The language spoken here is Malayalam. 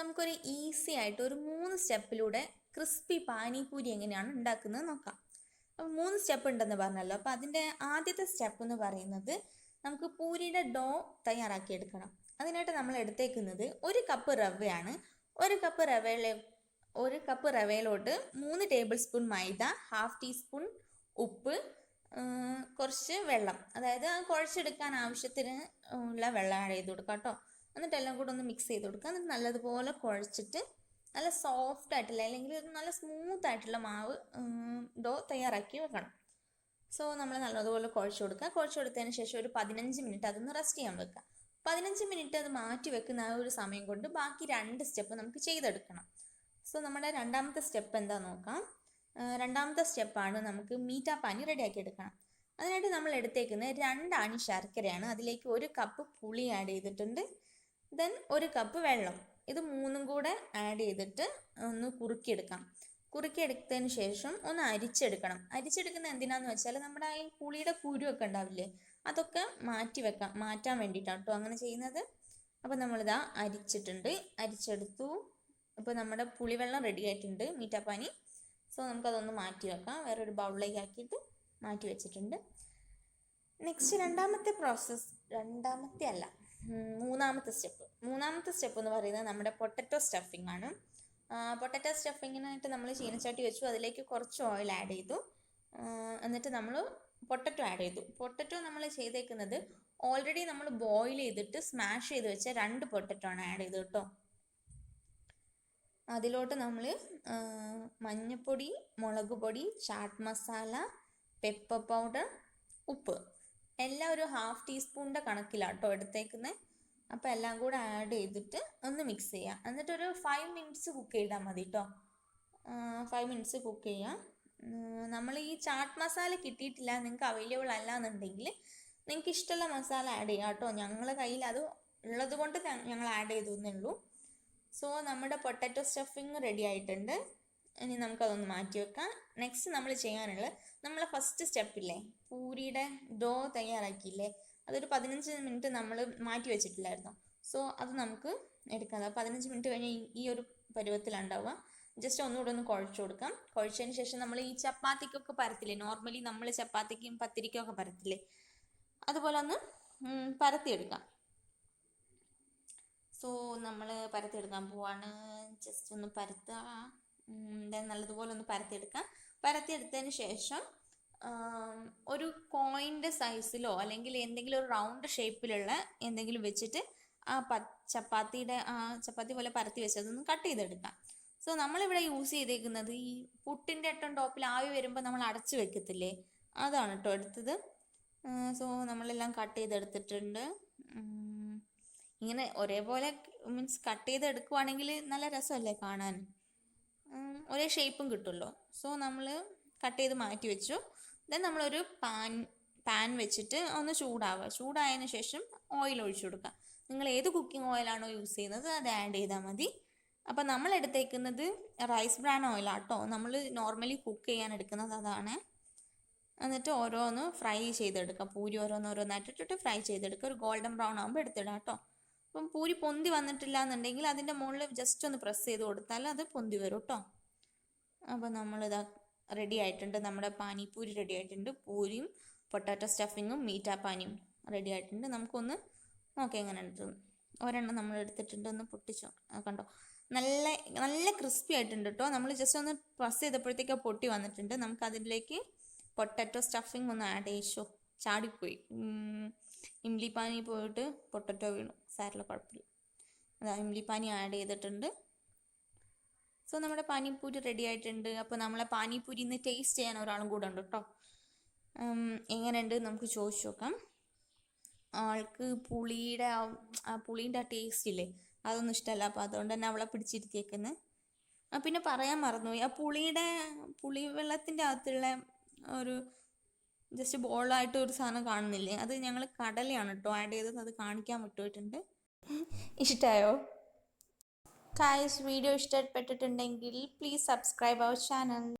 നമുക്കൊരു ഈസി ആയിട്ട് ഒരു 3 സ്റ്റെപ്പിലൂടെ ക്രിസ്പി പാനിപൂരി എങ്ങനെയാണ് ഉണ്ടാക്കുന്നത് നോക്കാം. അപ്പോൾ 3 സ്റ്റെപ്പ് ഉണ്ടെന്ന് പറഞ്ഞല്ലോ. അപ്പോൾ അതിൻ്റെ ആദ്യത്തെ സ്റ്റെപ്പ് എന്ന് പറയുന്നത് നമുക്ക് പൂരിയുടെ ഡോ തയ്യാറാക്കി എടുക്കണം. അതിനായിട്ട് നമ്മൾ എടുത്തേക്കുന്നത് 1 കപ്പ് റവയാണ്. 1 കപ്പ് റവയിലോട്ട് 3 ടേബിൾ സ്പൂൺ മൈദ, 1/2 ടീസ്പൂൺ ഉപ്പ്, കുറച്ച് വെള്ളം, അതായത് കുഴച്ചെടുക്കാൻ ആവശ്യത്തിന് ഉള്ള വെള്ളം ആഡ് ചെയ്ത് കൊടുക്കാം കേട്ടോ. എന്നിട്ട് എല്ലാം കൂടെ ഒന്ന് മിക്സ് ചെയ്ത് കൊടുക്കുക. എന്നിട്ട് നല്ലതുപോലെ കുഴച്ചിട്ട് നല്ല സോഫ്റ്റ് ആയിട്ടുള്ള അല്ലെങ്കിൽ ഒരു നല്ല സ്മൂത്ത് ആയിട്ടുള്ള മാവ് ഡോ തയ്യാറാക്കി വെക്കണം. സോ നമ്മൾ നല്ലതുപോലെ കുഴച്ച് കൊടുക്കുക. കുഴച്ച് കൊടുത്തതിന് ശേഷം ഒരു 15 മിനിറ്റ് അതൊന്ന് റെസ്റ്റ് ചെയ്യാൻ വെക്കുക. 15 മിനിറ്റ് അത് മാറ്റി വെക്കുന്ന ആ ഒരു സമയം കൊണ്ട് ബാക്കി 2 സ്റ്റെപ്പ് നമുക്ക് ചെയ്തെടുക്കണം. സോ നമ്മുടെ രണ്ടാമത്തെ സ്റ്റെപ്പ് എന്താ നോക്കാം. രണ്ടാമത്തെ സ്റ്റെപ്പാണ് നമുക്ക് മീറ്റ പാനി റെഡിയാക്കി എടുക്കണം. അതിനായിട്ട് നമ്മൾ എടുത്തേക്കുന്നത് 2 ആണി ശർക്കരയാണ്. അതിലേക്ക് 1 കപ്പ് പുളി ആഡ് ചെയ്തിട്ടുണ്ട്. ദെൻ 1 കപ്പ് വെള്ളം. ഇത് 3ഉം കൂടെ ആഡ് ചെയ്തിട്ട് ഒന്ന് കുറുക്കിയെടുക്കാം. കുറുക്കിയെടുത്തതിന് ശേഷം ഒന്ന് അരിച്ചെടുക്കണം. അരിച്ചെടുക്കുന്നത് എന്തിനാന്ന് വെച്ചാൽ നമ്മുടെ ഈ പുളിയുടെ കുരുവൊക്കെ ഉണ്ടാവില്ലേ, അതൊക്കെ മാറ്റാൻ വേണ്ടിയിട്ടാണ് കേട്ടോ അങ്ങനെ ചെയ്യുന്നത്. അപ്പം നമ്മളിതാ അരിച്ചെടുത്തു. അപ്പോൾ നമ്മുടെ പുളിവെള്ളം റെഡി ആയിട്ടുണ്ട്, മീറ്റാപ്പാനി. സോ നമുക്കതൊന്ന് മാറ്റി വെക്കാം. വേറൊരു ബൗളിലേക്ക് ആക്കിയിട്ട് മാറ്റി വെച്ചിട്ടുണ്ട്. നെക്സ്റ്റ് മൂന്നാമത്തെ സ്റ്റെപ്പ് എന്ന് പറയുന്നത് നമ്മുടെ പൊട്ടറ്റോ സ്റ്റഫിംഗ് ആണ്. പൊട്ടറ്റോ സ്റ്റഫിങ്ങിനായിട്ട് നമ്മൾ ചീനച്ചട്ടി വെച്ചു. അതിലേക്ക് കുറച്ച് ഓയിൽ ആഡ് ചെയ്തു. എന്നിട്ട് നമ്മൾ പൊട്ടറ്റോ ആഡ് ചെയ്തു. പൊട്ടറ്റോ നമ്മൾ ചെയ്തേക്കുന്നത് ഓൾറെഡി നമ്മൾ ബോയിൽ ചെയ്തിട്ട് സ്മാഷ് ചെയ്ത് വെച്ച 2 പൊട്ടറ്റോ ആണ് ആഡ് ചെയ്തത് കേട്ടോ. അതിലോട്ട് നമ്മൾ മഞ്ഞൾപ്പൊടി, മുളക് പൊടി, ചാട്ട് മസാല, പെപ്പർ പൗഡർ, ഉപ്പ് എല്ലാം ഒരു 1/2 ടീസ്പൂണിൻ്റെ കണക്കിലാട്ടോ എടുത്തേക്കുന്നത്. അപ്പോൾ എല്ലാം കൂടെ ആഡ് ചെയ്തിട്ട് ഒന്ന് മിക്സ് ചെയ്യാം. എന്നിട്ടൊരു 5 മിനിറ്റ്സ് കുക്ക് ചെയ്താൽ മതി കേട്ടോ. 5 മിനിറ്റ്സ് കുക്ക് ചെയ്യാം. നമ്മൾ ഈ ചാട്ട് മസാല കിട്ടിയിട്ടില്ല, നിങ്ങൾക്ക് അവൈലബിൾ അല്ല എന്നുണ്ടെങ്കിൽ നിങ്ങൾക്ക് ഇഷ്ടമുള്ള മസാല ആഡ് ചെയ്യാം കേട്ടോ. ഞങ്ങളുടെ കയ്യിൽ അത് ഉള്ളത് കൊണ്ട് ഞങ്ങൾ ആഡ് ചെയ്തേ ഉള്ളൂ. സോ നമ്മുടെ പൊട്ടാറ്റോ സ്റ്റഫിങ് റെഡി ആയിട്ടുണ്ട്. ഇനി നമുക്കതൊന്ന് മാറ്റി വെക്കാം. നെക്സ്റ്റ് നമ്മൾ ചെയ്യാനുള്ളത് നമ്മളെ ഫസ്റ്റ് സ്റ്റെപ്പില്ലേ, പൂരിയുടെ ഡോ തയ്യാറാക്കിയില്ലേ, അതൊരു 15 മിനിറ്റ് നമ്മൾ മാറ്റി വെച്ചിട്ടില്ലായിരുന്നു. സോ അത് നമുക്ക് എടുക്കാം. 15 മിനിറ്റ് കഴിഞ്ഞ് ഈ ഒരു പരുവത്തിലുണ്ടാവുക. ജസ്റ്റ് ഒന്നുകൂടെ ഒന്ന് കുഴച്ച് കൊടുക്കാം. കുഴച്ചതിന് ശേഷം നമ്മൾ ഈ ചപ്പാത്തിക്കൊക്കെ പരത്തില്ലേ, നോർമലി നമ്മൾ ചപ്പാത്തിക്കും പത്തിരിക്കും ഒക്കെ പരത്തില്ലേ, അതുപോലെ ഒന്ന് പരത്തിയെടുക്കാം. സോ നമ്മൾ പരത്തിയെടുക്കാൻ പോവാണ്. ജസ്റ്റ് ഒന്ന് പരത്തുക. നല്ലതുപോലെ ഒന്ന് പരത്തിയെടുക്കാം. പരത്തിയെടുത്തതിന് ശേഷം ഒരു കോയിൻ്റെ സൈസിലോ അല്ലെങ്കിൽ എന്തെങ്കിലും ഒരു റൗണ്ട് ഷേപ്പിലുള്ള എന്തെങ്കിലും വെച്ചിട്ട് ആ ചപ്പാത്തി പോലെ പരത്തി വെച്ചതൊന്ന് കട്ട് ചെയ്തെടുക്കാം. സോ നമ്മളിവിടെ യൂസ് ചെയ്തേക്കുന്നത് ഈ പുട്ടിൻ്റെ ടോപ്പിൽ ആവി വരുമ്പോൾ നമ്മൾ അടച്ചു വെക്കത്തില്ലേ, അതാണ് കേട്ടോ എടുത്തത്. സോ നമ്മളെല്ലാം കട്ട് ചെയ്തെടുത്തിട്ടുണ്ട്. ഇങ്ങനെ ഒരേപോലെ മീൻസ് കട്ട് ചെയ്തെടുക്കുവാണെങ്കിൽ നല്ല രസമല്ലേ കാണാൻ, ഒരേ ഷേപ്പും കിട്ടുമല്ലോ. സോ നമ്മൾ കട്ട് ചെയ്ത് മാറ്റി വെച്ചു. ദെൻ നമ്മളൊരു പാൻ വെച്ചിട്ട് ഒന്ന് ചൂടായതിന് ശേഷം ഓയിൽ ഒഴിച്ചു കൊടുക്കുക. നിങ്ങൾ ഏത് കുക്കിംഗ് ഓയിലാണോ യൂസ് ചെയ്യുന്നത് അത് ആഡ് ചെയ്താൽ മതി. അപ്പം നമ്മൾ എടുത്തേക്കുന്നത് റൈസ് ബ്രാൻ ഓയിലാട്ടോ. നമ്മൾ നോർമലി കുക്ക് ചെയ്യാൻ എടുക്കുന്നത് അതാണ്. എന്നിട്ട് ഓരോന്ന് ഫ്രൈ ചെയ്തെടുക്കുക. പൂരി ഓരോന്നായിട്ടിട്ട് ഫ്രൈ ചെയ്തെടുക്കുക. ഒരു ഗോൾഡൻ ബ്രൗൺ ആകുമ്പോൾ എടുത്തിടാം കേട്ടോ. അപ്പം പൂരി പൊന്തി വന്നിട്ടില്ല എന്നുണ്ടെങ്കിൽ അതിൻ്റെ മുകളിൽ ജസ്റ്റ് ഒന്ന് പ്രസ് ചെയ്ത് കൊടുത്താൽ അത് പൊന്തി വരും കേട്ടോ. അപ്പോൾ നമ്മളിതാ റെഡി ആയിട്ടുണ്ട്, നമ്മുടെ പാനിപ്പൂരി റെഡി ആയിട്ടുണ്ട്. പൂരിയും പൊട്ടാറ്റോ സ്റ്റഫിങ്ങും മീറ്റ പാനിയും റെഡി ആയിട്ടുണ്ട്. നമുക്കൊന്ന് നോക്കാം എങ്ങനെ ഉണ്ട്. ഒരെണ്ണം നമ്മൾ എടുത്തിട്ടുണ്ട്, ഒന്ന് പൊട്ടിച്ചോ. കണ്ടോ, നല്ല ക്രിസ്പി ആയിട്ടുണ്ട് കേട്ടോ. നമ്മൾ ജസ്റ്റ് ഒന്ന് പ്രസ് ചെയ്തപ്പോഴത്തേക്ക് പൊട്ടി വന്നിട്ടുണ്ട്. നമുക്ക് അതിലേക്ക് പൊട്ടാറ്റോ സ്റ്റഫിങ് ഒന്ന് ആഡ് ചെയ്യിച്ചോ. ചാടിപ്പോയി, ഇംലിപ്പാനി പോയിട്ട് പൊട്ടറ്റോ വീണു, സാരില്ല, കുഴപ്പമില്ല. അതാ ഇംലിപ്പാനി ആഡ് ചെയ്തിട്ടുണ്ട്. സോ നമ്മുടെ പാനിപ്പൂരി റെഡി ആയിട്ടുണ്ട്. അപ്പോൾ നമ്മളെ പാനിപ്പൂരി ഇന്ന് ടേസ്റ്റ് ചെയ്യാൻ ഒരാളും കൂടെ ഉണ്ട് കേട്ടോ. എങ്ങനെയുണ്ട് നമുക്ക് ചോദിച്ചു നോക്കാം. ആൾക്ക് പുളീൻ്റെ ആ ടേസ്റ്റ് ഇല്ലേ, അതൊന്നും ഇഷ്ടമല്ല. അപ്പോൾ അതുകൊണ്ട് തന്നെ അവളെ പിടിച്ചിരുത്തിയേക്കുന്നത്. പിന്നെ പറയാൻ മറന്നുപോയി, ആ പുളി വെള്ളത്തിൻ്റെ അകത്തുള്ള ഒരു ജസ്റ്റ് ബോളായിട്ട് ഒരു സാധനം കാണുന്നില്ലേ, അത് ഞങ്ങൾ കടലയാണ് കേട്ടോ ആഡ് ചെയ്തത്. അത് കാണിക്കാൻ വിട്ടുപോയിട്ടുണ്ട്. ഇഷ്ടമായോ ഗൈസ്? വീഡിയോ ഇഷ്ടപ്പെട്ടിട്ടുണ്ടെങ്കിൽ പ്ലീസ് സബ്സ്ക്രൈബ് അവർ ചാനൽ.